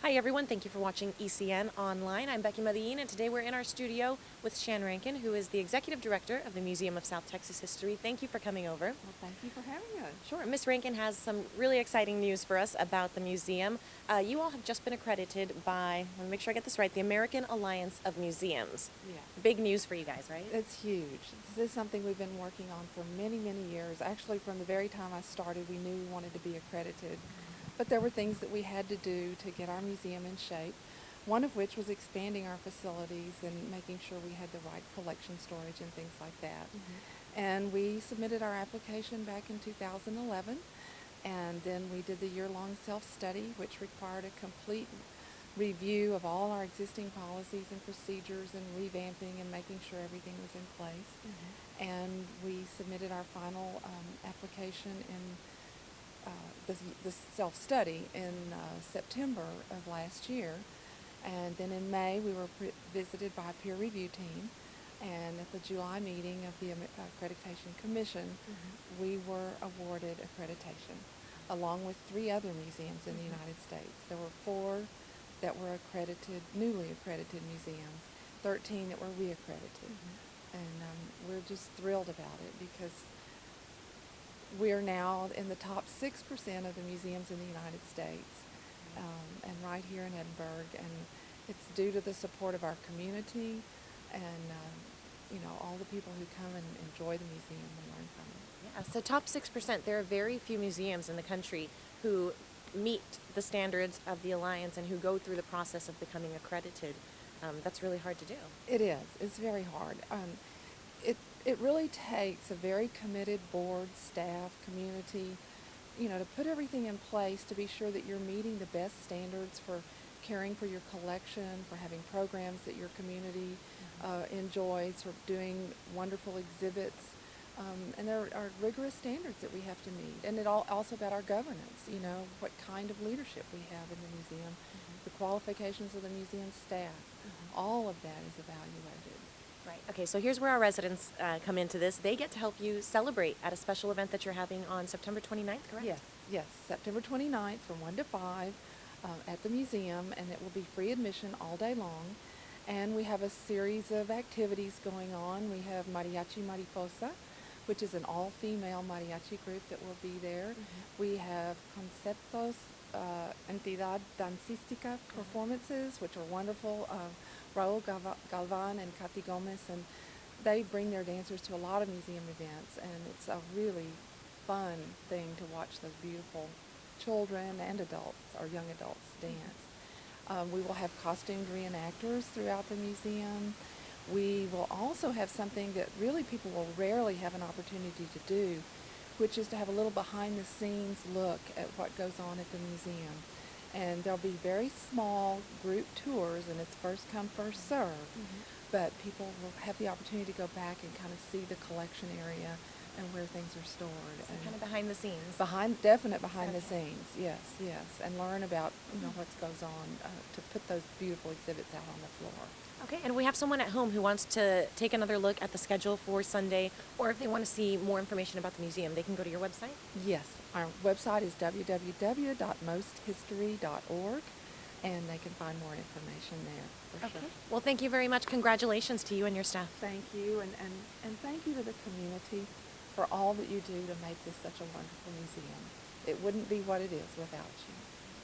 Hi everyone, thank you for watching ECN Online. I'm Becky Medellin, and today we're in our studio with Shan Rankin, who is the Executive Director of the Museum of South Texas History. Thank you for coming over. Well, thank you for having us. Sure. Miss Rankin has some really exciting news for us about the museum. You all have just been accredited by, let me make sure I get this right, the American Alliance of Museums. Yeah. Big news for you guys, right? It's huge. This is something we've been working on for many, many years. Actually, from the very time I started, we knew we wanted to be accredited. But there were things that we had to do to get our museum in shape, one of which was expanding our facilities and making sure we had the right collection storage and things like that. And we submitted our application back in 2011, and then we did the year-long self-study, which required a complete review of all our existing policies and procedures and revamping and making sure everything was in place. And we submitted our final application in the self-study in September of last year. And then in May we were visited by a peer review team, and at the July meeting of the Accreditation Commission we were awarded accreditation along with 3 other museums in the United States. There were 4 that were accredited, newly accredited museums, 13 that were reaccredited. And we're just thrilled about it because we are now in the top 6% of the museums in the United States, and right here in Edinburgh, and it's due to the support of our community and all the people who come and enjoy the museum and learn from it. Yeah, so top 6%, there are very few museums in the country who meet the standards of the Alliance and who go through the process of becoming accredited. That's really hard to do. It is. It's very hard. It really takes a very committed board, staff, community, to put everything in place to be sure that you're meeting the best standards for caring for your collection, for having programs that your community enjoys, for doing wonderful exhibits. And there are rigorous standards that we have to meet. And also about our governance, what kind of leadership we have in the museum, the qualifications of the museum staff. All of that is evaluated. Right. Okay, so here's where our residents come into this. They get to help you celebrate at a special event that you're having on September 29th, correct? Yes, September 29th from 1 to 5 at the museum, and it will be free admission all day long. And we have a series of activities going on. We have Mariachi Mariposa, which is an all-female mariachi group that will be there. We have Conceptos Entidad Dancística performances, which are wonderful. Raul Galvan and Katy Gomez, and they bring their dancers to a lot of museum events, and it's a really fun thing to watch those beautiful children and adults, or young adults, dance. We will have costumed reenactors throughout the museum. We will also have something that really people will rarely have an opportunity to do, which is to have a little behind-the-scenes look at what goes on at the museum. And there'll be very small group tours, and it's first come, first serve. But people will have the opportunity to go back and kind of see the collection area and where things are stored. So kind of behind the scenes. Definite behind the scenes, yes, and learn about what goes on to put those beautiful exhibits out on the floor. Okay, and we have someone at home who wants to take another look at the schedule for Sunday, or if they want to see more information about the museum, they can go to your website? Yes, our website is www.mosthistory.org, and they can find more information there, for sure. Well, thank you very much. Congratulations to you and your staff. Thank you, and thank you to the community for all that you do to make this such a wonderful museum. It wouldn't be what it is without you.